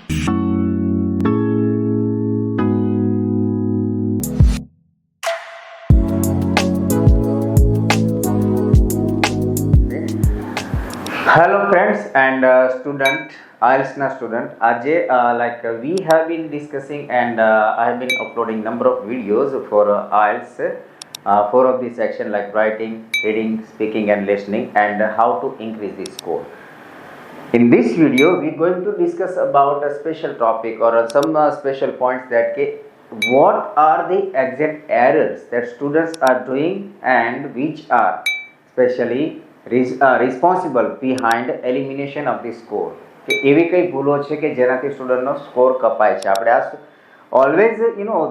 Hello friends and student, IELTS na student. Aje we have been discussing and I have been uploading number of videos for IELTS. Four of the section like writing, reading, speaking and listening, and how to increase the score. In this video, we are going to discuss about a special topic or some special points that what are the exact errors that students are doing and which are especially responsible behind elimination of the score. કે એવી કઈ ભૂલો છે કે જેનાથી સ્ટુડન્ટનો score કપાય છે. આપણે આ always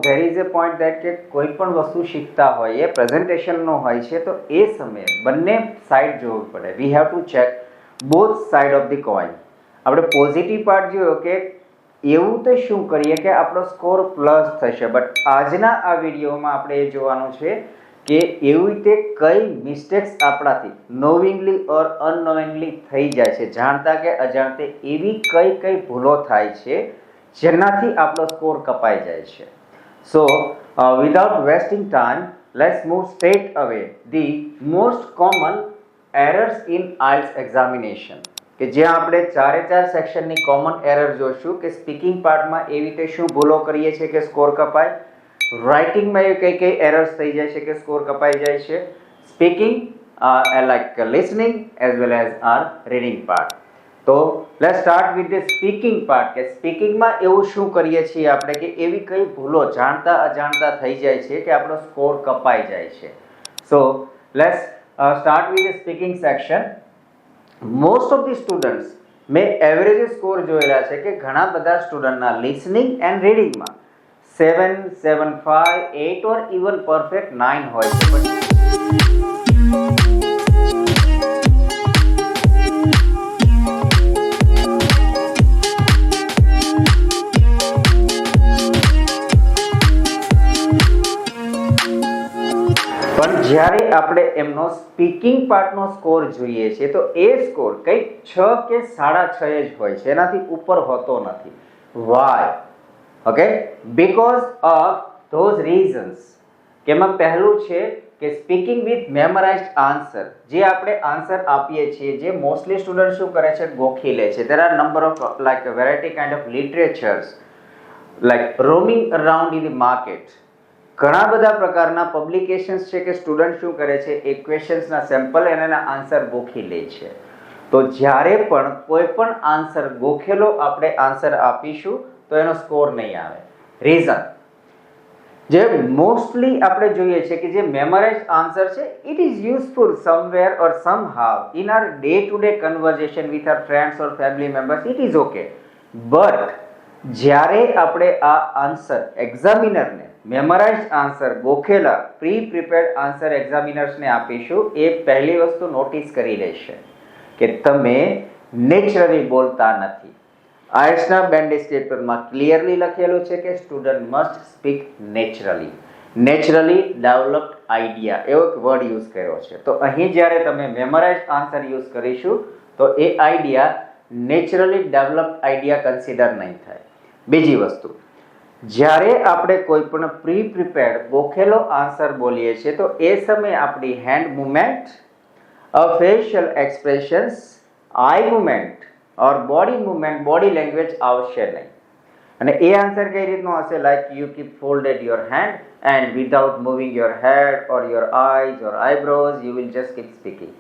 there is A point that કે કોઈ પણ વસ્તુ શીખતા હોય એ પ્રેઝન્ટેશનનો હોય છે તો એ સમયે બંને સાઈડ જોવું પડે. We have to check both side of the coin. આપણે પોઝિટિવ પાર્ટ જોયો કે એવું તો શું કરીએ કે આપણો સ્કોર પ્લસ થશે, બટ આજના આ વિડીયોમાં આપણે એ જોવાનું છે કે એવી રીતે કઈ મિસ્ટેક્સ આપણાથી નોવિંગલી ઓર અનનોવિંગલી થઈ જાય છે, જાણતા કે અજાણતે એવી કઈ કઈ ભૂલો થાય છે જેનાથી આપણો સ્કોર કપાઈ જાય છે. So without wasting time let's move straight away the most common errors in IELTS examination, કે જ્યાં આપણે ચારે ચાર સેક્શનની કોમન એરર જોઈશું કે સ્પીકિંગ પાર્ટમાં એવી રીતે શું ભૂલો કરીએ છીએ કે સ્કોર કપાય, રાઇટિંગમાં એ કઈ એરર્સ થઈ જાય છે કે સ્કોર કપાઈ જાય છે, speaking like listening as well as our reading part. તો let's start with the speaking part કે સ્પીકિંગમાં એવું શું કરીએ છીએ આપણે કે એવી કઈ ભૂલો જાણતા અજાણતા થઈ જાય છે કે આપણો સ્કોર કપાઈ જાય છે. So let's start with the speaking section. Most of the students મેં એવરેજ સ્કોર જોયેલા છે કે ઘણા બધા સ્ટુડન્ટના listening and રીડિંગમાં 7, 7.5, 8 or even perfect 9 હોય છે. પણ જ્યારે આપણે એમનો સ્પીકિંગ પાર્ટનો સ્કોર જોઈએ છે તો એ સ્કોર કંઈક 6 કે 6.5 જ હોય છે, એનાથી ઉપર હોતો નથી. Why? Okay, because of those reasons. કે એમાં પહેલું છે કે સ્પીકિંગ વિથ મેમરાઇઝ્ડ આન્સર. જે આપણે આન્સર આપીએ છીએ જે મોસ્ટલી સ્ટુડન્ટ શું કરે છે, ગોખી લે છે. There are number of like variety kind of literatures like roaming around in the market. ઘણા બધા પ્રકારના પબ્લિકેશન્સ છે કે સ્ટુડન્ટ શું કરે છે, એ ક્વેશ્ચન્સના સેમ્પલ અને એના આન્સર ગોખી લે છે. તો જ્યારે પણ કોઈ પણ આન્સર ગોખેલો આપણે આન્સર આપીશું તો એનો સ્કોર નહીં આવે. રીઝન જે મોસ્ટલી આપણે જોઈએ છે કે જે મેમરાઇઝ આન્સર છે it is useful somewhere or somehow in our day to day conversation with our friends or family members, it is okay. But જ્યારે આપણે આ આન્સર એક્ઝામિનરને મેમરાઇઝ આન્સર ગોખેલા પ્રી પ્રિપેર્ડ આન્સર એક્ઝામિનર્સને આપીશું, એ પહેલી વસ્તુ નોટિસ કરી લેશે કે તમે નેચરલી બોલતા નથી. IELTSના બેન્ડિશ પેપરમાં ક્લિયરલી લખેલું છે કે student must speak naturally. Naturally developed idea એવો એક વર્ડ યુઝ કર્યો છે. તો અહીં જ્યારે તમે મેમરાઇઝ આન્સર યુઝ કરીશું તો એ idea naturally developed idea consider નહીં થાય. બીજી વસ્તુ, જ્યારે આપણે કોઈ પણ પ્રી પ્રિપેર્ડ ગોખેલો આન્સર બોલીએ છીએ તો એ સમયે આપણી hand movement, facial expressions, eye movement or body movement, body language આવશે નહીં. અને એ આન્સર કઈ રીતનો હશે, like you keep folded your hand and without moving your head or your eyes or eyebrows you will just keep speaking.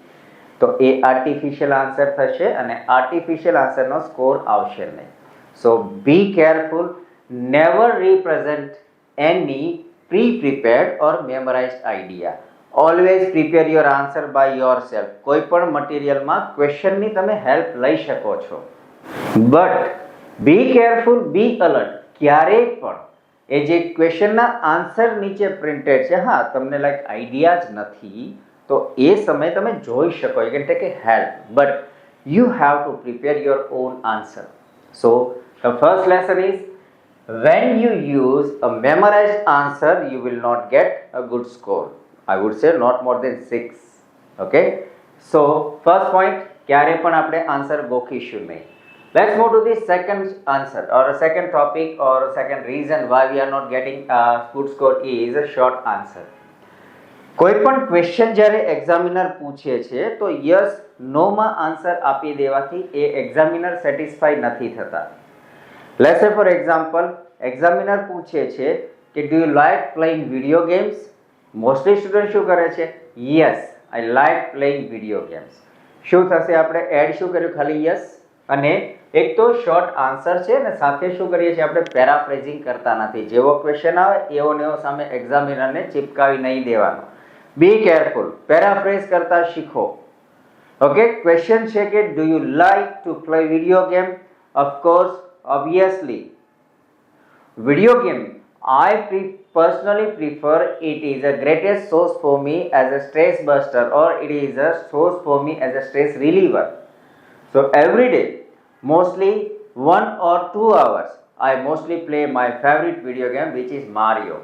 તો એ artificial answer થશે અને આર્ટિફિશિયલ આન્સરનો સ્કોર આવશે નહીં. So be careful, never represent any pre prepared or memorised idea. Always prepare your answer by yourself. કોઈ પણ મટીરિયલમાં ક્વેશ્ચનની તમે હેલ્પ લઈ શકો છો, but be careful, be alert. ક્યારેય પણ એ જે ક્વેશ્ચનના આન્સર નીચે પ્રિન્ટેડ છે, હા તમને લાઈક આઈડિયા જ નથી તો એ સમયે તમે જોઈ શકો, you can take A help, but you have to prepare your own answer. So the first lesson is when you use a memorized answer you will not get a good score. I would say not more than 6. Okay, so first point, ક્યારે પણ આપણે answer ગોખીશું નહીં. Let's move to the second answer or a second topic or a second reason why we are not getting a good score is a short answer. કોઈ પણ question જ્યારે examiner પૂછે છે તો યસ નો માં answer આપી દેવાથી એ examiner satisfy નથી થતા. લેટ્સ સે ફોર એક્ઝામ્પલ એક્ઝામિનર પૂછે છે કે do you like playing video games. Mostly student શું કરે છે? Yes I like playing video games. શું થશે? આપણે એડ શું કર્યું? ખાલી યસ અને એક તો શોર્ટ આન્સર છે ને સાથે શું કરીએ છીએ આપણે? પેરાફ્રેઝિંગ કરતા નથી. જેવો ક્વેશ્ચન આવે એવો ને એવો સામે એક્ઝામિનરને ચિપકાવી નહીં દેવાનો. બી કેરફુલ, પેરાફ્રેઝ કરતા શીખો. ઓકે, ક્વેશ્ચન છે કે do you like to play video game? Of course, obviously. Video game I personally prefer. It is a greatest source for me as a stress buster, or it is a source for me as a stress reliever. So every day, mostly 1 or 2 hours, I mostly play my favorite video game, which is Mario.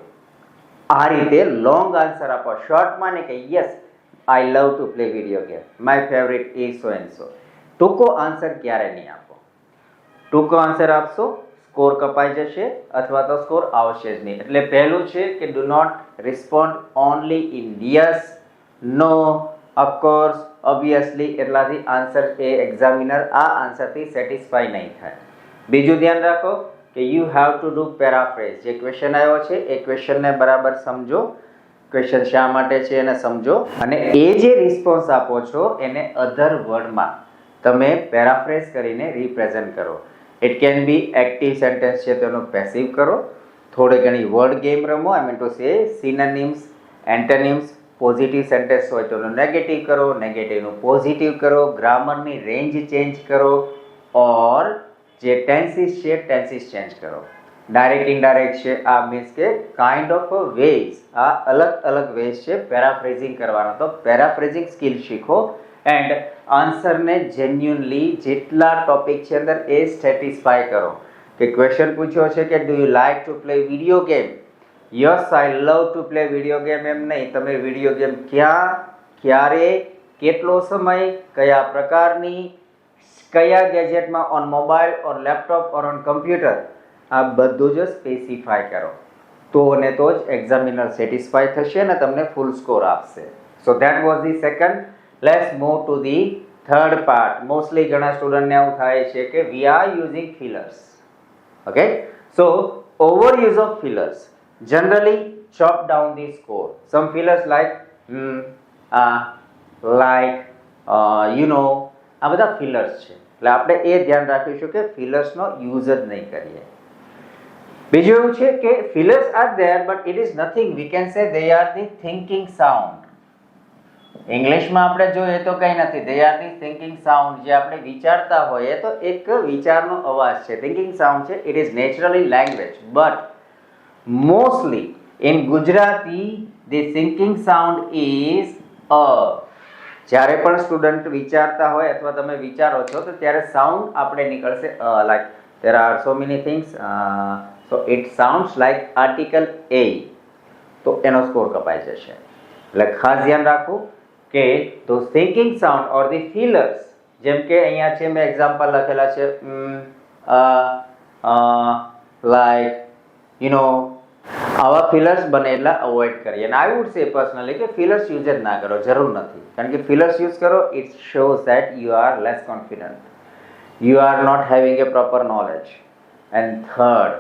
આ રીતે long answer આપો. શોર્ટમાં ને કે yes I love to play video game, my favourite is so and so. ટૂંકો answer ક્યારે નહીં આપો. ટૂંકો આન્સર આપશો સ્કોર કપાઈ જશે અથવા તો સ્કોર આવશે જ નહીં. એટલે પહેલું છે કે do not respond only in yes, no, of course, obviously. એટલાથી આન્સર એ એક્ઝામિનર આ આન્સરથી સેટિસ્ફાઈ નહીં થાય. બીજું ધ્યાન રાખો કે you have to do paraphrase. જે ક્વેશ્ચન આવ્યો છે એ ક્વેશ્ચનને બરાબર સમજો, ક્વેશ્ચન શા માટે છે એને સમજો અને એ જે રિસ્પોન્સ આપો છો એને અધર વર્ડમાં તમે પેરાફ્રેઝ કરીને રિપ્રેઝન્ટ કરો. It can be active sentence છે તો એનું પેસિવ કરો. થોડી ઘણી વર્ડ ગેમ રમો. I mean to say synonyms, antonyms. Positive sentence હોય તો એનું નેગેટિવ કરો, નેગેટિવનું પોઝિટિવ કરો. ગ્રામરની રેન્જ ચેન્જ કરો ઓર જે ટેન્સીસ છે ટેન્સીસ ચેન્જ કરો. ડાયરેક્ટ ઇનડાયરેક્ટ છે આ મીન્સ કે કાઇન્ડ ઓફ વેઝ, આ અલગ અલગ વેઝ છે પેરાફ્રેઝિંગ કરવાનો. તો પેરાફ્રેઝિંગ સ્કિલ શીખો એન્ડ આન્સરને જેન્યુઅનલી જેટલા ટોપિક છે અંદર એ સેટિસ્ફાય કરો. કે ક્વેશ્ચન પૂછ્યો છે કે do you like to play video game? Yes I love to play video game એમ નહીં. તમે વિડીયો ગેમ ક્યાં, ક્યારે, કેટલો સમય, કયા પ્રકારની, કયા ગેજેટમાં, on mobile or laptop or on computer, આ બધું જ સ્પેસિફાય કરો. તો ને તો જ એક્ઝામિનર સેટિસ્ફાય થશે અને તમને ફૂલ સ્કોર આપશે. So that was the second. Let's move to the third part. Mostly ઘણા સ્ટુડન્ટને એવું થાય છે કે we are using feelers. Okay, so over use of feelers generally chop down the score. Some fillers like like you know, આ બધા feelers છે. એટલે આપણે એ ધ્યાન રાખીશું કે ફિલર્સનો યુઝ જ નહીં કરીએ. બીજું એવું છે કે feelers are there but it is nothing. We can say they are the thinking sound. ઇંગ્લિશમાં આપણે જોઈએ તો કંઈ નથી. They are the thinking sound. જે આપણે વિચારતા હોઈએ તો એક વિચારનો અવાજ છે, થિંકિંગ સાઉન્ડ છે. It is naturally language but mostly in Gujarati the thinking sound is a. જ્યારે પણ સ્ટુડન્ટ વિચારતા હોય અથવા તમે વિચારો છો તો ત્યારે સાઉન્ડ આપણે નીકળશે like there are so many things so it sounds like article a. તો એનો સ્કોર કપાઈ જશે. એટલે ખાસ ધ્યાન રાખવું કે those thinking sound or the fillers, જેમ કે અહીંયા છે મેં એક્ઝામ્પલ લખેલા છે like you know, આવા ફિલર્સ બને એટલા અવોઇડ કરીએ. અને આઈ વુડ સે પર્સનલી કે ફિલર્સ યુઝ જ ના કરો, જરૂર નથી. કારણ કે ફિલર્સ યુઝ કરો it shows that you are less confident, you are not having a proper knowledge. And third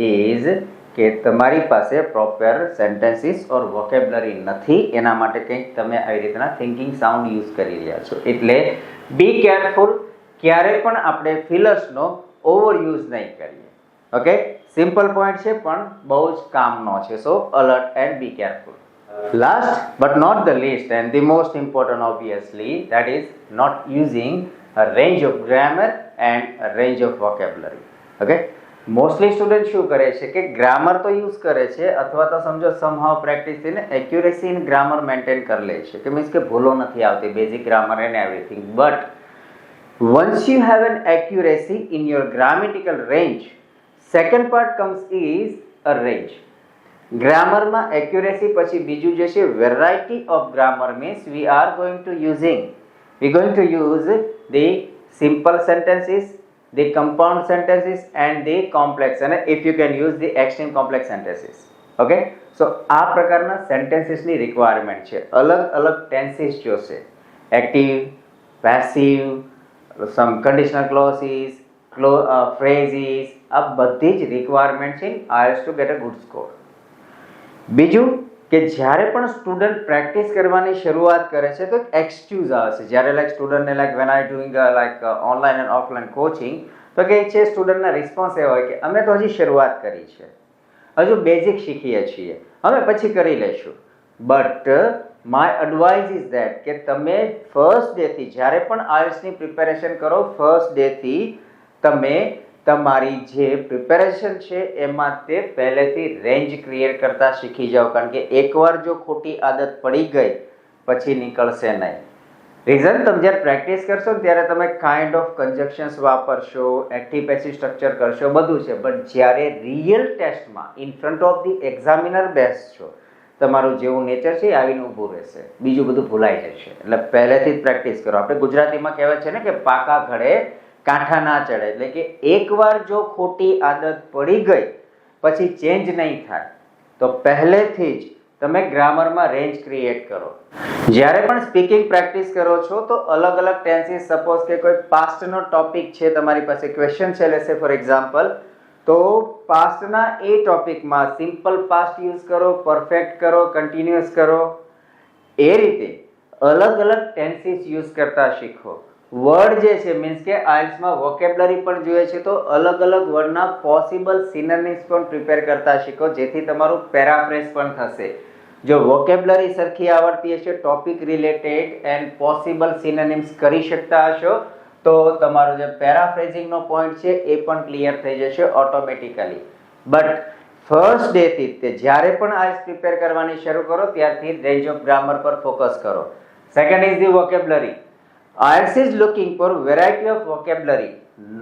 is કે તમારી પાસે પ્રોપર સેન્ટેન્સીસ ઓર વોકેબ્યુલરી નથી. એના માટે કંઈક તમે આવી રીતના થિંકિંગ સાઉન્ડ યુઝ કરી રહ્યા છો. એટલે બી કેરફુલ. ક્યારે પણ આપણે ફિલર્સનો ઓવર યુઝ નહીં કરીએ. ઓકે, સિમ્પલ પોઈન્ટ છે પણ બહુ જ કામનો છે. So alert and be careful. Last but not the least and the most important obviously that is not using a range of grammar and a range of vocabulary. Okay, mostly student શું કરે છે કે grammar તો use કરે છે અથવા તો સમજો સમહાવ પ્રેક્ટિસ થઈને એક્યુરેસી ઇન ગ્રામર મેન્ટેન કરી લે છે. કે મીન્સ કે ભૂલો નથી આવતી, basic grammar and everything. But once you have an accuracy in your grammatical range, second part comes is a range. ગ્રામરમાં એક્યુરેસી પછી બીજું જે છે variety of grammar means we are going to use the simple sentences, the compound sentences and the complex, and if you can use the extreme complex sentences. Okay, so આ પ્રકારના સેન્ટેન્સીસની requirement છે. અલગ અલગ tenses જોશે, active, passive, સમ conditional clauses, phrases, આ બધી જ requirement છે IELTS two get a good score. બીજું કે જ્યારે પણ સ્ટુડન્ટ પ્રેક્ટિસ કરવાની શરૂઆત કરે છે તો એક્સક્યુઝ આવે છે. જ્યારે લાઈક સ્ટુડન્ટને like when I doing like online and offline coaching, તો કે છે સ્ટુડન્ટના રિસ્પોન્સ એવો હોય કે અમે તો હજી શરૂઆત કરી છે, હજુ બેઝિક શીખીએ છીએ, અમે પછી કરી લઈશું. But my advice is that કે તમે ફર્સ્ટ ડેથી જ્યારે પણ IELTSની પ્રિપેરેશન કરો, ફર્સ્ટ ડેથી તમે તમારી જે પ્રિપેરેશન છે એમાં તે પહેલેથી રેન્જ ક્રિએટ કરતા શીખી જાઓ. કારણ કે એકવાર જો ખોટી આદત પડી ગઈ પછી નીકળશે નહીં. રીઝન, તમે જ્યારે પ્રેક્ટિસ કરશો ત્યારે તમે કાઇન્ડ ઓફ કન્જક્શન્સ વાપરશો, એક્ટિવ પેસિવ સ્ટ્રક્ચર કરશો, બધું છે. બટ જ્યારે રિયલ ટેસ્ટમાં in front of the examiner બેસશો, તમારું જેવું નેચર છે એ આવીને ઊભું રહેશે, બીજું બધું ભૂલાઈ જશે. એટલે પહેલેથી જ પ્રેક્ટિસ કરો. આપણે ગુજરાતીમાં કહેવાય છે ને કે પાકા ઘડે કાંઠા ના ચડે. એટલે કે એકવાર જો ખોટી આદત પડી ગઈ પછી ચેન્જ નહીં થાય, તો પહેલેથી જ તમે ગ્રામરમાં રેન્જ ક્રિએટ કરો. જ્યારે પણ સ્પીકિંગ પ્રેક્ટિસ કરો છો તો અલગ અલગ ટેન્સીસ, સપોઝ કે કોઈ પાસ્ટનો ટોપિક છે, તમારી પાસે ક્વેશ્ચન છે લેસે ફોર એક્ઝામ્પલ, તો પાસ્ટના એ ટોપિકમાં સિમ્પલ પાસ્ટ યુઝ કરો, પરફેક્ટ કરો, કન્ટિન્યુઅસ કરો. એ રીતે અલગ અલગ ટેન્સીસ યુઝ કરતા શીખો. વર્ડ જે છે મીન્સ કે IELTSમાં વોકેબ્યુલરી પણ જોઈએ છે, તો અલગ અલગ વર્ડના પોસિબલ સિનોનિમ્સ પણ પ્રિપેર કરતા શીખો, જેથી તમારું પેરાફ્રેઝ પણ થશે. જો વોકેબ્યુલરી સરખી આવડતી હશે, topic related and possible synonyms કરી શકતા હશો, તો તમારો જે પેરાફ્રેઝિંગનો પોઈન્ટ છે એ પણ ક્લિયર થઈ જશે ઓટોમેટિકલી. બટ ફર્સ્ટ ડેથી તે જ્યારે પણ IELTS પ્રિપેર કરવાની શરૂ કરો ત્યારથી રેન્જ ઓફ ગ્રામર પર ફોકસ કરો. Second is the vocabulary. IELTS is looking for variety of vocabulary,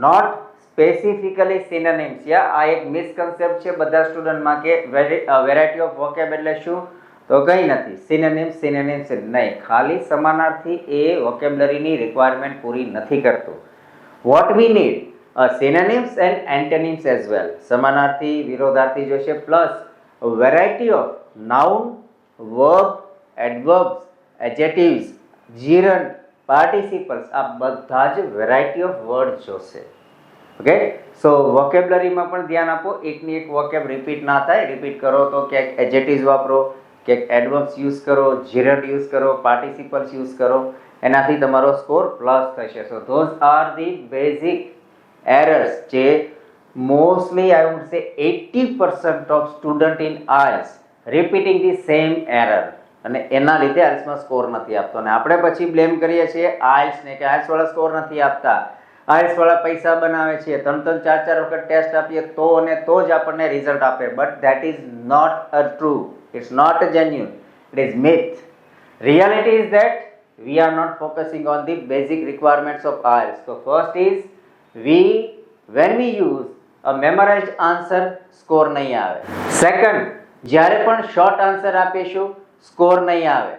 not specifically synonyms. આ એક મિસકન્સેપ્ટ છે બધા સ્ટુડન્ટમાં કે વેરાયટી ઓફ વોકેબ એટલે શું, તો કંઈ નથી. સિનોનિમ્સ નહીં, ખાલી સમાનાર્થી એ વોકેબ્યુલરીની રિક્વાયરમેન્ટ પૂરી નથી કરતું. What we need synonyms and antonyms as well. સમાનાર્થી, વિરોધાર્થી જોશે, plus variety of noun, verb, adverbs, adjectives, gerund, participles, આ બધા જ વેરાયટી ઓફ વર્ડ જોશે. ઓકે, સો વોકેબ્યુલરીમાં પણ ધ્યાન આપો. એકની એક વોકેબ રિપીટ ના થાય. રિપીટ કરો તો ક્યાંક એડજેક્ટિવ્સ વાપરો, ક્યાંક એડવર્બ્સ યુઝ કરો, જીરન્ડ યુઝ કરો, પાર્ટિસિપલ્સ યુઝ કરો. એનાથી તમારો સ્કોર પ્લસ થશે. So those are the basic errors જે mostly I would say 80% of student in IELTS repeating the same error, અને એના લીધે IELTSમાં સ્કોર નથી આપતો. અને આપણે પછી બ્લેમ કરીએ છીએ IELTSને કે IELTS વાળા સ્કોર નથી આપતા, IELTS વાળા પૈસા બનાવે છે, 3-3, 4-4 વખત ટેસ્ટ આપીએ તો અને તો જ આપણને રિઝલ્ટ આપે. But that is not a true, it's not a genuine, it is myth. Reality is that we are not focusing on the basic requirements of IELTS. So first is when we use a memorized answer, score નહીં આવે. Second, જ્યારે પણ short answer આપીશું score નહીં આવે.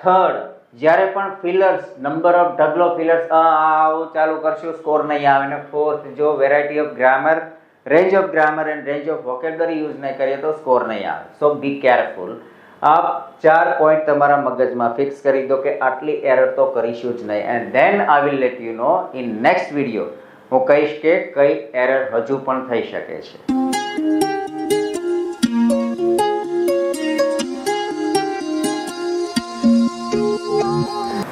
Third, જ્યારે પણ feelers, number of ઢગલો ફિલર્સ આવું ચાલુ કરશું સ્કોર નહીં આવે. અને ફોર્થ, જો variety of grammar, range of grammar and range of vocabulary use નહીં કરીએ તો સ્કોર નહીં આવે. સો બી કેરફુલ. આ 4 પોઈન્ટ તમારા મગજમાં ફિક્સ કરી દો કે આટલી એરર તો કરીશું જ નહીં. And then I will let you know in next video હું કહીશ કે કઈ એરર હજુ પણ થઈ શકે છે.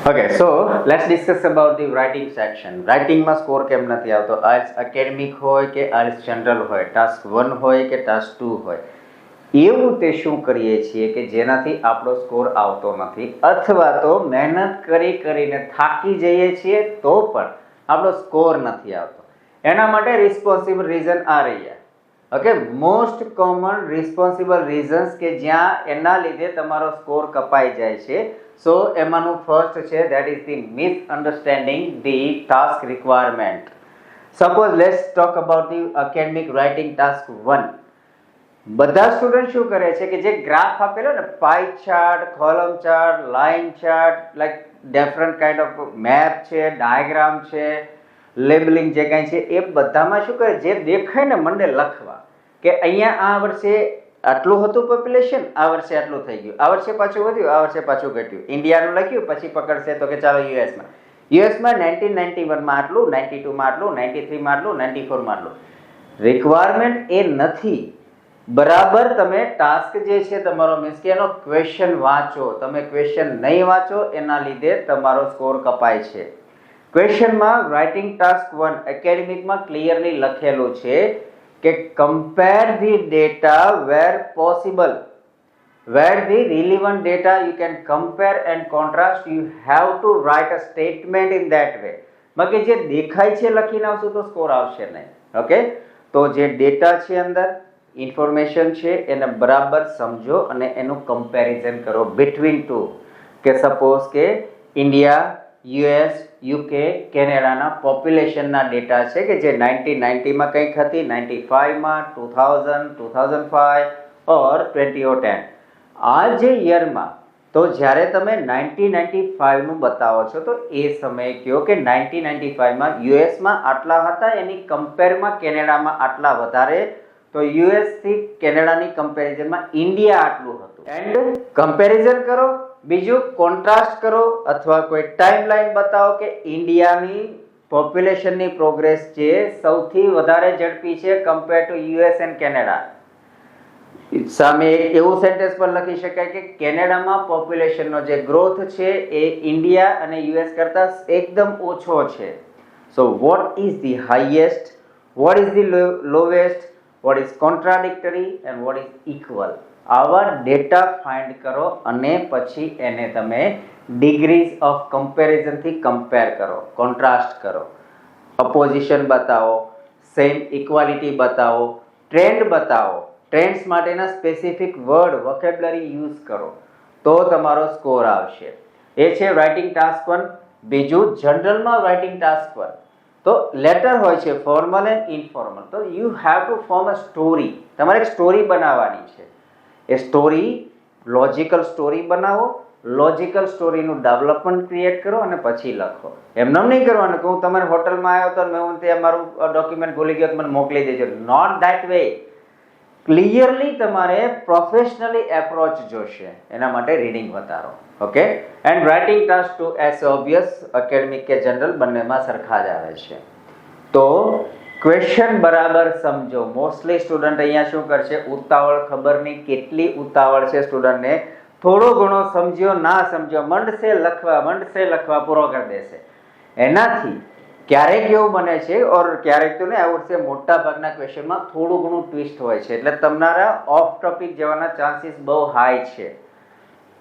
Okay, so let's discuss about the writing section. રાઇટિંગમાં સ્કોર કેમ નથી આવતો? IELTS એકેડેમિક હોય કે IELTS જનરલ હોય, ટાસ્ક 1 હોય કે ટાસ્ક 2 હોય, એવું તે શું કરીએ છીએ કે જેનાથી આપણો સ્કોર આવતો નથી, અથવા તો મહેનત કરીને થાકી જઈએ છીએ તો પણ આપણો સ્કોર નથી આવતો? એના માટે રિસ્પોન્સિબલ રીઝન આ રહ્યા. Okay, most common responsible reasons કે જ્યાં એના લીધે તમારો સ્કોર કપાઈ જાય છે. સો એમાંનું ફર્સ્ટ છે that is the misunderstanding the task requirement. Suppose let's talk about the academic writing task 1. બધા સ્ટુડન્ટ શું કરે છે કે જે ગ્રાફ આપેલો ને, pie chart, column chart, line chart, like different kind of map છે, ડાયાગ્રામ છે, લેબલિંગ જે કાંઈ છે એ બધામાં શું કરે, જે દેખાય ને મંડે લખવા કે અહીંયા આ વર્ષે આટલું હતું પોપ્યુલેશન, આ વર્ષે આટલું થઈ ગયું, આ વર્ષે પાછું વધ્યું, આ વર્ષે પાછું ઘટ્યું. ઇન્ડિયાનું લખ્યું, પછી પકડશે તો કે ચાલો યુએસમાં 1991માં આટલું, 92માં આટલું, 93માં આટલું, 94માં આટલું. રિક્વાયરમેન્ટ એ નથી. બરાબર તમે ટાસ્ક જે છે તમારો મીન્સ કે એનો ક્વેશ્ચન વાંચો. તમે ક્વેશ્ચન નહીં વાંચો એના લીધે તમારો સ્કોર કપાય છે. ક્વેશ્ચનમાં રાઇટિંગ ટાસ્ક 1 એકેડેમિકમાં ક્લિયરલી લખેલું છે કે compare the data where possible, where the relevant data you can compare and contrast, you have to write a statement in that way. બાકી જે દેખાય છે લખીને આવશું તો સ્કોર આવશે નહીં. ઓકે, તો જે ડેટા છે અંદર ઇન્ફોર્મેશન છે એને બરાબર સમજો અને એનું કમ્પેરિઝન કરો બિટવીન ટુ. કે સપોઝ કે ઇન્ડિયા, યુએસ, યુકે, કેનેડાના પોપ્યુલેશનના ડેટા છે કે જે 1990માં કંઈક હતી, 95માં, 2000, 2005 ઓર 2010. આ જે યરમાં, તો જ્યારે તમે 1995નું બતાવો છો તો એ સમયે કહો કે 1995માં યુએસમાં આટલા હતા, એની કમ્પેરમાં કેનેડામાં આટલા વધારે, તો યુએસ થી કેનેડાની કમ્પેરિઝનમાં ઇન્ડિયા આટલું હતું. એન્ડ કમ્પેરિઝન કરો, બીજું કોન્ટ્રાસ્ટ કરો અથવા કોઈ ટાઈમલાઈન બતાવો કે ઇન્ડિયાની પોપ્યુલેશનની પ્રોગ્રેસ છે સૌથી વધારે ઝડપી છે compare to US and Canada. સામે એવું સેન્ટેન્સ પર લખી શકાય કે કેનેડામાં પોપ્યુલેશનનો જે ગ્રોથ છે એ ઇન્ડિયા અને યુએસ કરતાં એકદમ ઓછો છે. So what is the highest, what is the lowest, what is contradictory and what is equal. આવા ડેટા ફાઇન્ડ કરો અને પછી એને તમે ડિગ્રીઝ ઓફ કમ્પેરિઝનથી કમ્પેર કરો, કોન્ટ્રાસ્ટ કરો, અપોઝિશન બતાવો, સેમ ઇક્વાલિટી બતાવો, ટ્રેન્ડ બતાવો. ટ્રેન્ડ્સ માટેના સ્પેસિફિક વર્ડ વોકેબ્યુલરી યુઝ કરો તો તમારો સ્કોર આવશે. એ છે રાઇટિંગ ટાસ્ક 1. બીજું જનરલમાં રાઇટિંગ ટાસ્ક 1 તો લેટર હોય છે ફોર્મલ એન્ડ ઇનફોર્મલ. તો you have two form a story. તમારે એક સ્ટોરી બનાવવાની છે. એ સ્ટોરી લોજિકલ સ્ટોરી બનાવો, લોજિકલ સ્ટોરીનું ડેવલપમેન્ટ ક્રિએટ કરો અને પછી લખો. એમને નહીં કરવાનું કે હું તમારી હોટલમાં આવ્યો તો મેં ત્યાં મારું ડોક્યુમેન્ટ ભૂલી ગયો મને મોકલી દેજો. Not that way. ક્લિયરલી તમારે પ્રોફેશનલી એપ્રોચ જોશે. એના માટે રીડિંગ વધારો. Okay, and writing task 2 as obvious academic કે જનરલ બંનેમાં સરખા જ આવે છે. તો ક્વેશ્ચન બરાબર સમજો. મોસ્ટલી સ્ટુડન્ટ અહીંયા શું કરશે, ઉતાવળ, ખબર નહીં કેટલી ઉતાવળ છે સ્ટુડન્ટને, થોડો ઘણો સમજ્યો ના સમજ્યો મંડશે લખવા પૂરો કરી દેશે. એનાથી ક્યારેક એવું બને છે ઓર ક્યારેક તો ને આવું છે, મોટા ભાગના ક્વેશ્ચનમાં થોડું ઘણું ટ્વિસ્ટ હોય છે એટલે તમારા ઓફ ટોપિક જવાના ચાન્સીસ બહુ હાઈ છે.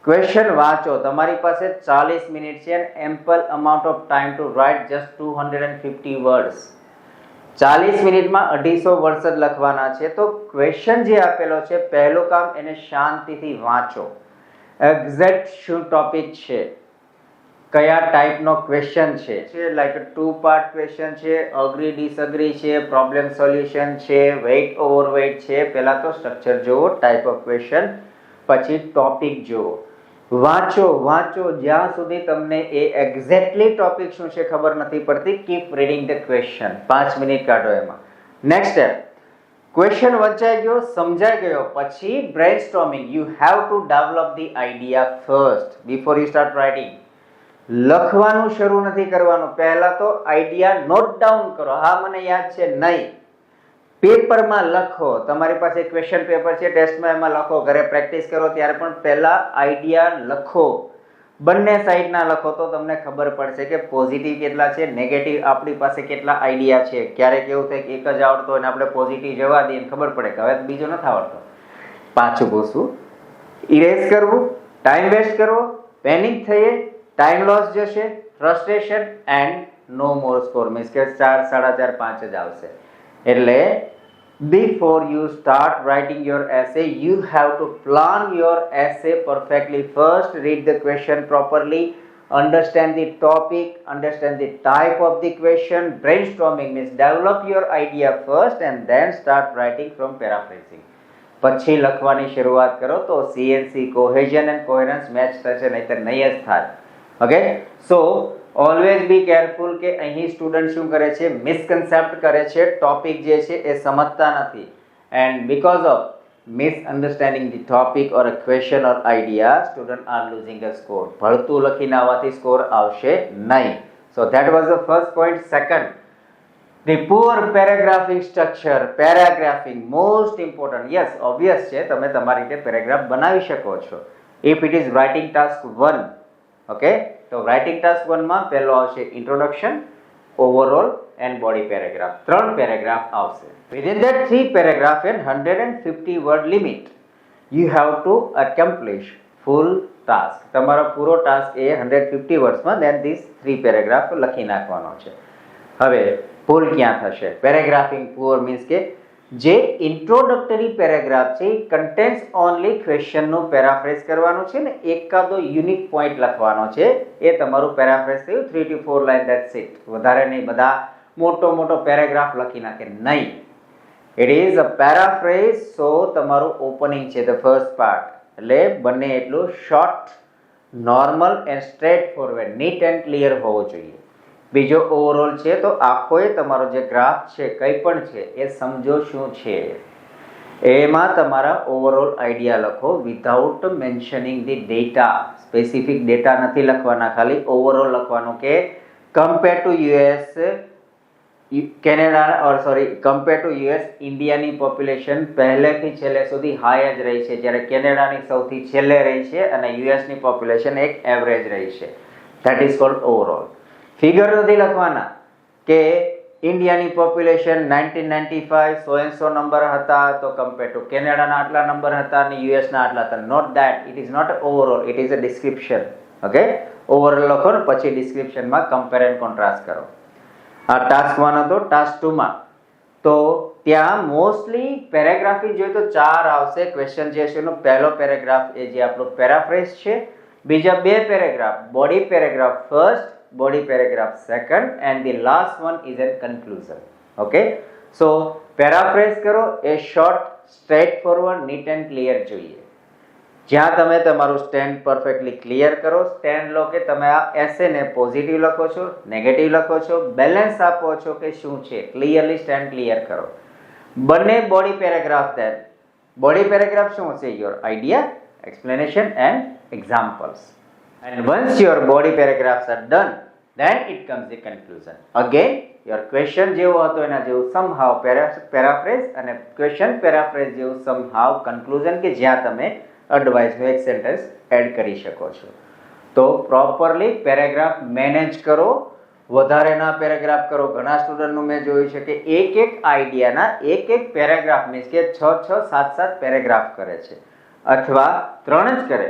ક્વેશ્ચન વાંચો. તમારી પાસે 40 મિનિટ છે and ample amount of time to write just 250 words. 40 મિનિટમાં 250 વર્ડ્સ જ લખવાના છે. તો ક્વેશ્ચન જે આપેલો છે પહેલું કામ એને શાંતિથી વાંચો. એક્ઝેક્ટ શું ટોપિક છે, કયા ટાઈપનો ક્વેશ્ચન છે, લાઈક 2 પાર્ટ ક્વેશ્ચન છે, અગ્રી ડિસઅગ્રી છે, પ્રોબ્લેમ સોલ્યુશન છે, વેઇટ ઓવરવેઇટ છે. પહેલા તો સ્ટ્રક્ચર જુઓ, ટાઈપ ઓફ ક્વેશ્ચન, પછી ટોપિક જુઓ. વાંચો જ્યાં સુધી તમને એ એક્ઝેક્ટલી ટોપિક શું છે ખબર નથી પડતી. Keep reading the question. 5 minute કાઢો એમાં. નેક્સ્ટ સ્ટેપ, ક્વેશ્ચન વંચાઈ ગયો, સમજાઈ ગયો, પછી brainstorming. You have to develop the idea first before you start writing. લખવાનું શરૂ નથી કરવાનું, પહેલા તો આઈડિયા નોટ ડાઉન કરો. હા મને યાદ છે નહીં, પેપરમાં લખો. તમારી પાસે ક્વેશ્ચન પેપર છે ટેસ્ટમાં, એમાં લખો. ઘરે પ્રેક્ટિસ કરો ત્યારે પણ પહેલા આઈડિયા લખો, બંને સાઈડના લખો તો તમને ખબર પડશે કે પોઝિટિવ કેટલા છે, નેગેટિવ આપણી પાસે કેટલા આઈડિયા છે. ક્યારેક એવું થાય કે એક જ આવડતો હોય અને આપણે પોઝિટિવ જવા દઈએ, ખબર પડે કે હવે બીજો નથી આવડતો, પાછું પૂછવું, ઇરેઝ કરવું, ટાઈમ વેસ્ટ કરવો, પેનિક થઈએ, ટાઈમ લોસ જશે, frustration and no more score. Means કે 4, 4.5, 5 જ આવશે. એટલે before you start writing your essay, you have to plan your essay perfectly. First read the question properly, understand the topic, understand the type of the question. Brainstorming means develop your idea first and then start writing from paraphrasing. પછી લખવાની શરૂઆત કરો તો CNC cohesion and coherence match થશે, નહીતર નહીં જ થાય. Okay, so always be careful કે અહીં સ્ટુડન્ટ શું કરે છે, મિસકન્સેપ્ટ કરે છે, ટોપિક જે છે એ સમજતા નથી, and because of misunderstanding the topic or a question or idea, students are losing a score. ભળતું લખીને આવવાથી સ્કોર આવશે નહીં. So that was the first point. Second, the poor paragraphing structure. Paragraphing most important. Yes, obvious છે, તમે તમારી રીતે paragraph બનાવી શકો છો. If it is writing task 1, okay, તો writing task 1 માં પહેલો આવશે introduction, overall and body paragraph. 3 paragraph આવશે. Within that 3 paragraph and 150 word limit, you have to accomplish full task. તમારો પૂરો task A 150 વર્ડ્સમાં then these 3 paragraph લખી નાખવાનો છે. હવે ભૂલ ક્યાં થશે? પેરેગ્રાફિંગ પુઅર મીન્સ કે જે ઇન્ટ્રોડક્ટરી પેરેગ્રાફ છે એ કન્ટેન્સ ઓનલી ક્વેશ્ચનનું પેરાફ્રેઝ કરવાનું છે ને એકાદો યુનિક પોઈન્ટ લખવાનો છે, એ તમારું પેરાફ્રેઝ થયું 3 to 4 લાઈન, that's it. વધારે નહીં, બધા મોટો પેરેગ્રાફ લખી નાખે નહીં. It is a paraphrase, so તમારું ઓપનિંગ છે the first part, એટલે બંને એટલું short, normal and straight forward, neat and clear હોવો જોઈએ. બીજો ઓવરઓલ છે તો આખો તમારો જે ગ્રાફ છે કંઈ પણ છે એ સમજો શું છે, એમાં તમારા ઓવરઓલ આઈડિયા લખો without mentioning the data. Specific data નથી લખવાના, ખાલી ઓવરઓલ લખવાનું કે compare to US compare to US ઇન્ડિયાની પોપ્યુલેશન પહેલેથી છેલ્લે સુધી હાઈ જ રહી છે, જ્યારે કેનેડાની સૌથી છેલ્લે રહી છે અને યુએસની પોપ્યુલેશન એક એવરેજ રહી છે. That is called overall. Figure નથી લખવાના કે ઇન્ડિયાની population 1995 so and so number હતા તો કમ્પેર ટુ કેનેડાના આટલા નંબર હતા અને યુએસના આટલા હતા. Not that, it is not overall, it is a description. Okay, overall લખો ને પછી ડિસ્ક્રિપ્શનમાં કમ્પેર એન્ડ કોન્ટ્રાસ્ટ કરો. આ ટાસ્ક 1 હતો. ટાસ્ક 2 માં તો ત્યાં મોસ્ટલી પેરેગ્રાફી જોઈએ તો 4 આવશે. ક્વેશ્ચન જે છે એનો પહેલો પેરેગ્રાફ એ જે આપણો પેરાફ્રેઝ છે, બીજા 2 paragraph, body paragraph first, body paragraph second, and the last one is an conclusion. Okay, so paraphrase કરો એ short, straightforward, neat and clear જોઈએ. જ્યાં તમે તમારું સ્ટેન્ડ પરફેક્ટલી ક્લિયર કરો, સ્ટેન્ડ લો કે તમે આ એસેને પોઝિટિવ લખો છો, નેગેટિવ લખો છો, બેલેન્સ આપો છો કે શું છે, ક્લિયરલી સ્ટેન્ડ ક્લિયર કરો. બંને body paragraph, then body paragraph શું હશે? Your idea, explanation and examples. And once your body paragraphs are done, then it comes the conclusion. Again, your question જેવો હતો એના જેવું somehow paraphrase અને question paraphrase જેવું somehow conclusion કે જ્યાં તમે એડવાઇસનું એક સેન્ટેન્સ એડ કરી શકો છો. તો પ્રોપરલી પેરેગ્રાફ મેનેજ કરો, વધારે ના પેરેગ્રાફ કરો. ઘણા સ્ટુડન્ટનું મેં જોયું છે કે એક આઈડિયાના એક પેરેગ્રાફ મીન્સ કે 6 7 પેરેગ્રાફ કરે છે, અથવા 3 જ કરે.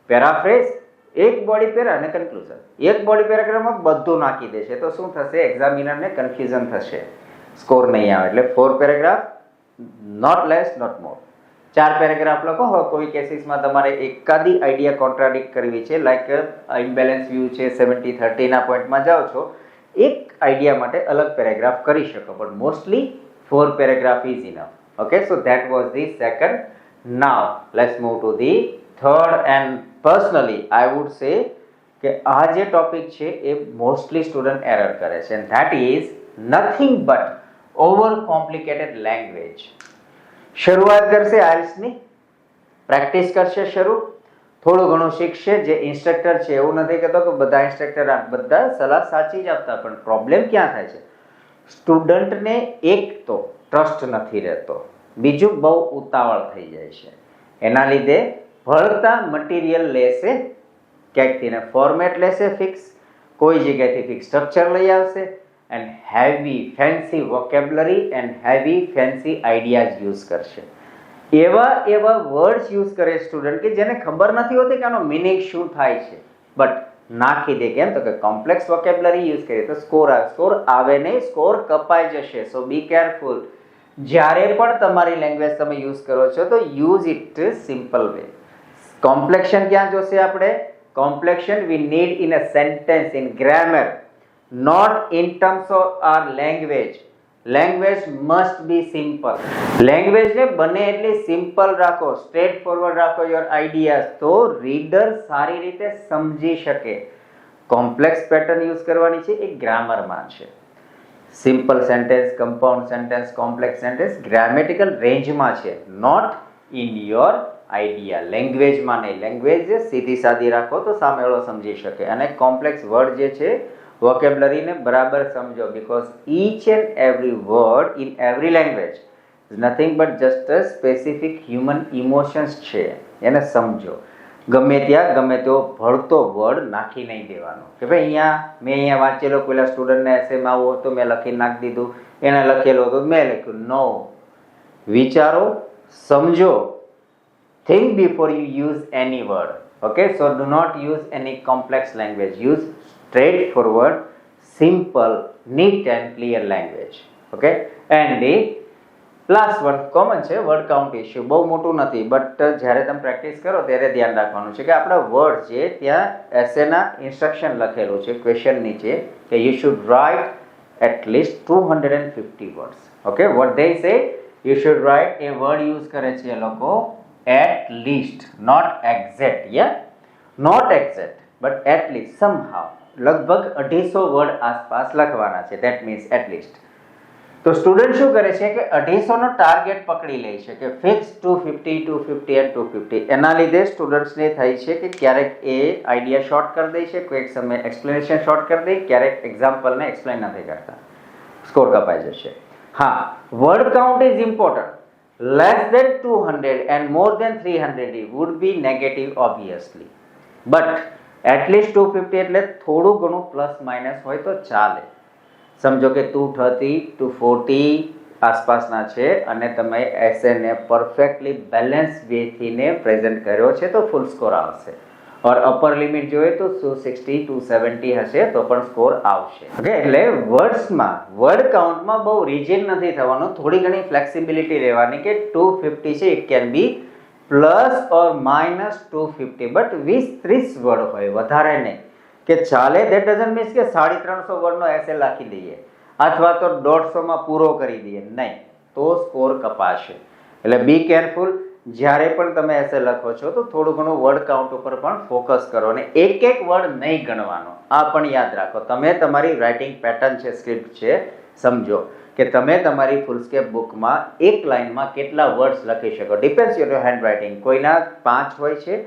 પેરાફ્રેઝ, એક બોડી પેરા અને કન્ક્લુઝન. એક બોડી પેરેગ્રાફમાં બધું નાખી દેશે તો શું થશે? એક્ઝામિનરને કન્ફ્યુઝન થશે, સ્કોર નહીં આવે. એટલે 4 paragraph, not less not more. 4 paragraph લખો. હવે કોઈ કેસીસમાં તમારે એકાદી આઈડિયા કોન્ટ્રાડિક્ટ કરવી છે, લાઈક ઇમ્બેલેન્સ વ્યૂ છે, 70-30 ના પોઈન્ટમાં જાઓ છો, એક આઈડિયા માટે અલગ પેરેગ્રાફ કરી શકો, પણ mostly 4 paragraph is enough. Okay, so that was the second. Now let's move to the third. And personally I would સે કે આ જે ટોપિક છે એ મોસ્ટલી સ્ટુડન્ટ એરર કરે છે, and that is nothing but over complicated language. શરૂઆત કરશે આઇલ્સની, practice કરશે શરૂ, થોડું ઘણું શીખશે. જે ઇન્સ્ટ્રક્ટર છે, એવું નથી કહેતો કે બધા ઇન્સ્ટ્રક્ટર બધા સલાહ સાચી જ આપતા, પણ પ્રોબ્લેમ ક્યાં થાય છે? સ્ટુડન્ટને એક તો ટ્રસ્ટ નથી રહેતો, બીજું બહુ ઉતાવળ થઈ જાય છે. એના લીધે ભળતા મટીરિયલ લેશે, ક્યાંકથી ફોર્મેટ લેશે ફિક્સ, કોઈ જગ્યાએથી ફિક્સ સ્ટ્રક્ચર લઈ આવશે, and heavy fancy vocabulary and heavy fancy ideas use કરશે. એવા વર્ડ્સ યુઝ કરે સ્ટુડન્ટ કે જેને ખબર નથી હોતી કે આનો મિનિંગ શું થાય છે, બટ નાખી દે. કેમ? તો કે કોમ્પ્લેક્સ વોકેબ્યુલરી યુઝ કરીએ તો સ્કોર આવે નહીં, સ્કોર કપાઈ જશે. સો બી કેરફુલ. જ્યારે પણ તમારી લેંગ્વેજ તમે યુઝ કરો છો તો use it simple way. Complexion ક્યાં જોશે આપણે? Complexion we need in a sentence, in grammar, not in terms of our language. Language must be simple. Language ને બને એટલી સિમ્પલ રાખો, સ્ટ્રેટ ફોરવર્ડ રાખો યોર આઈડિયાઝ, તો રીડર સારી રીતે સમજી શકે. કોમ્પ્લેક્સ પેટર્ન યુઝ કરવાની છે એ ગ્રામરમાં છે. Simple sentence, compound sentence, complex sentence grammatical રેન્જમાં છે, નોટ ઇન યોર આઈડિયા. લેંગ્વેજમાં નહીં. લેંગ્વેજ સીધી સાદી રાખો તો સામેવાળો સમજી શકે. અને કોમ્પ્લેક્સ વર્ડ જે છે વોકેબ્લરીને બરાબર સમજો, because each and every word in every language is nothing but just a specific human emotions છે. એને સમજો. ગમે ત્યાં ગમે તેવો ભળતો વર્ડ નાખી નહીં દેવાનો કે ભાઈ અહીંયા વાંચેલો પેલા સ્ટુડન્ટને એસેમાં આવું હતું મેં લખી નાખી દીધું, એને લખેલું હતું મેં લખ્યું. નો. વિચારો, સમજો. Think before you use any word. Okay, so do not use any complex language. Use straightforward, simple, neat and clear language. Okay, and the last one common છે word count issue. બહુ મોટું નથી, બટ જ્યારે તમે practice કરો ત્યારે ધ્યાન રાખવાનું છે કે આપણા વર્ડ છે ત્યાં એસેના ઇન્સ્ટ્રક્શન લખેલું છે ક્વેશ્ચન નીચે કે you should write at least 250 words. Okay, what they say, you should write a word use કરે છે એ લોકો at least, not exact. Yeah, not exact but at least, somehow. લગભગ 250 વર્ડ આસપાસ લખવાના છે. that means at least. તો student શું કરે છે કે 250 નો ટાર્ગેટ પકડી લે છે કે ફિક્સ 250 250 and 250. એના લીધે સ્ટુડન્ટ્સને થાય છે કે ક્યારેક એ આઈડિયા શોર્ટ કરી દે છે, કોઈક સમય એક્સપ્લેનેશન શોર્ટ કરી દે, ક્યારેક એક્ઝામ્પલને એક્સપ્લેન નથી કરતા, સ્કોર કપાઈ જશે. હા, word count is important. Less than 200 and more than 300 would be negative obviously, but at least 250 એટલે થોડું ઘણું પ્લસ માઇનસ હોય તો ચાલે. સમજો કે 230 240 આસપાસના છે અને તમે એસેને પરફેક્ટલી બેલેન્સ વેથીને પ્રેઝન્ટ કર્યો છે તો ફૂલ સ્કોર આવશે. ઓર અપર લિમિટ જોઈએ તો 260 270 હશે તો પણ સ્કોર આવશે. ઓકે, એટલે વર્ડ્સમાં વર્ડ કાઉન્ટમાં બહુ રિજિડ નથી થવાનું, થોડી ઘણી ફ્લેક્સિબિલિટી રહેવાની કે 250 છે it can be plus or minus 250, but 20-30 word હોય, વધારે નહીં. કે ચાલે દેટ ડઝન્ટ મીન્સ કે 350 વર્ડનો એસે લખી દઈએ અથવા તો 150માં પૂરો કરી દઈએ, નહીં, તો સ્કોર કપાશે. એટલે બી કેરફુલ. જ્યારે પણ તમે એસે લખો છો તો થોડું ઘણું વર્ડ કાઉન્ટ ઉપર પણ ફોકસ કરો અને એક વર્ડ નહીં ગણવાનો. આ પણ યાદ રાખો. તમે તમારી રાઇટિંગ પેટર્ન છે, સ્ક્રિપ્ટ છે, સમજો કે તમે તમારી ફૂલસ્કેપ બુકમાં એક લાઇનમાં કેટલા વર્ડ્સ લખી શકો. Depends your hand writing. કોઈના 5 હોય છે,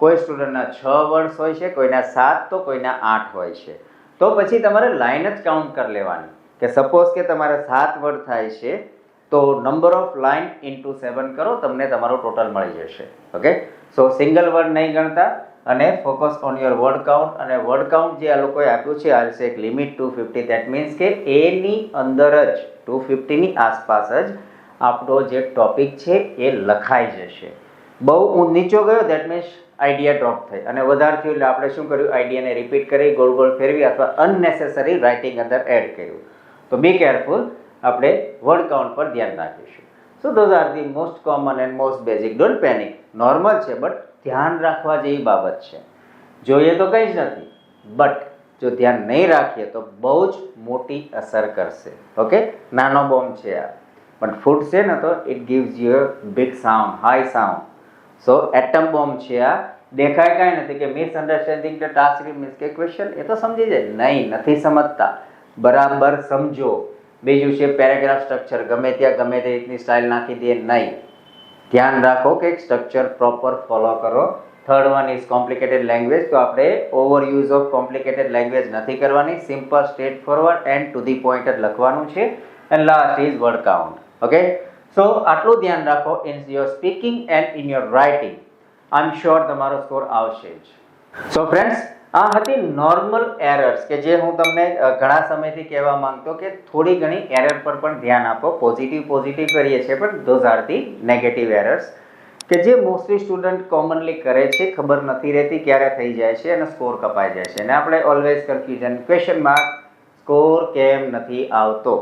કોઈ સ્ટુડન્ટના 6 વર્ડ્સ હોય છે, કોઈના 7 તો કોઈના 8 હોય છે. તો પછી તમારે લાઇન જ કાઉન્ટ કરી લેવાની કે સપોઝ કે તમારે 7 વર્ડ થાય છે તો નંબર ઓફ લાઇન ઇન્ટુ 7 કરો, તમને તમારો ટોટલ મળી જશે. ઓકે, સો સિંગલ વર્ડ નહીં ગણતા અને focus on your word count. અને વર્ડ કાઉન્ટ જે આ લોકોએ આપ્યું છે આ છે એક લિમિટ 250. દેટ મીન્સ કે એની અંદર જ 250ની આસપાસ જ આપણો જે ટોપિક છે એ લખાઈ જશે. બહુ નીચો ગયો દેટ મીન્સ આઈડિયા ડ્રોપ થઈ અને વધારે થયું એટલે આપણે શું કર્યું, આઈડિયાને રિપીટ કરી ગોળ ગોળ ફેરવી અથવા અનનેસેસરી રાઇટિંગ અંદર એડ કર્યું. તો બી કેરફુલ. આપણે વર્ડ કાઉન્ટ પર ધ્યાન રાખીશું. So those are the most common and most basic. Don't panic. Normal છે બટ ધ્યાન રાખવા જેવી બાબત છે. જોઈએ તો કંઈ જ નથી, બટ જો ધ્યાન નહીં રાખીએ તો બહુ જ મોટી અસર કરશે. ઓકે, નાનો બોમ્બ છે આ, પણ ફૂટશે ને તો it gives you a big sound, high sound. So atom bomb છે આ. દેખાય કાંઈ નથી કે મિસઅન્ડરસ્ટેન્ડિંગ ધ ટાસ્ક મીન્સ કે ક્વેશ્ચન એ તો સમજી જાય. નહીં, નથી સમજતા. બરાબર સમજો. બીજું છે પેરેગ્રાફ સ્ટ્રક્ચર. ગમે ત્યાં ગમે તે રીતની સ્ટાઇલ નાખી દે નહીં. ધ્યાન રાખો કે સ્ટ્રક્ચર પ્રોપર ફોલો કરો. Third one is complicated language. તો આપણે over use of complicated language નથી કરવાની. Simple, straightforward and to the point જ લખવાનું છે. And last is word count. Okay, so આટલું ધ્યાન રાખો in your speaking and in your writing. I am sure તમારો સ્કોર આવશે જ. સો ફ્રેન્ડ્સ, આ હતી નોર્મલ એરર્સ કે જે હું તમને ઘણા સમયથી કહેવા માંગતો કે થોડી ઘણી એરર પર પણ ધ્યાન આપો. પોઝિટિવ કરીએ છીએ પણ those are the negative errors કે જે મોસ્ટલી સ્ટુડન્ટ કોમનલી કરે છે, ખબર નથી રહેતી ક્યારે થઈ જાય છે અને સ્કોર કપાઈ જાય છે. અને આપણે always confusion, question mark, score કેમ નથી આવતો,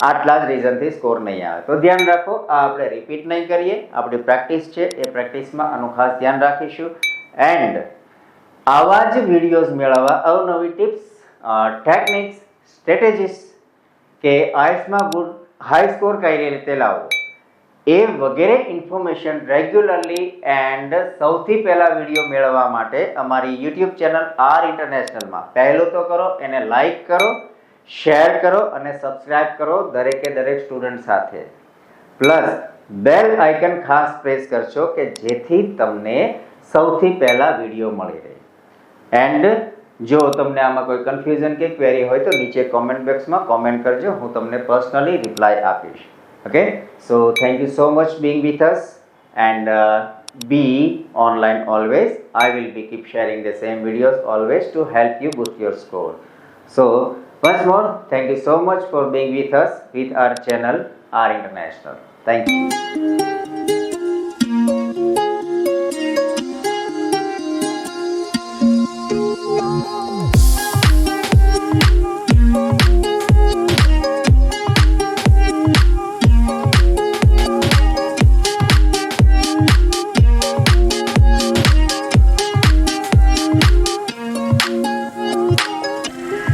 આટલા જ રીઝનથી સ્કોર નહીં આવે. તો ધ્યાન રાખો, આ આપણે રિપીટ નહીં કરીએ. આપણી પ્રેક્ટિસ છે એ પ્રેક્ટિસમાં આનું ખાસ ધ્યાન રાખીશું. એન્ડ આવા જ વિડીયોઝ મેળવવા, અવનવી ટિપ્સ, ટેકનિક્સ, સ્ટ્રેટેજીસ કે આઈએસમાં ગુડ હાઈ સ્કોર કઈ રીતે લાવવો એ વગેરે ઇન્ફોર્મેશન રેગ્યુલરલી એન્ડ સૌથી પહેલા વિડીયો મેળવવા માટે અમારી યુટ્યુબ ચેનલ આર ઇન્ટરનેશનલમાં પહેલું તો કરો, એને લાઈક કરો, શેર કરો અને સબસ્ક્રાઇબ કરો દરેકે દરેક સ્ટુડન્ટ સાથે. પ્લસ બેલ આઇકન ખાસ પ્રેસ કરશો કે જેથી તમને સૌથી પહેલા વિડીયો મળી રહે. એન્ડ જો તમને આમાં કોઈ કન્ફ્યુઝન કે ક્વેરી હોય તો નીચે કોમેન્ટ બોક્સમાં કોમેન્ટ કરજો, હું તમને પર્સનલી રિપ્લાય આપીશ. Okay, so thank you so much being with us and be online always. I will be keep sharing the same videos always to help you boost your score. So once more, thank you so much for being with us with our channel R International. Thank you.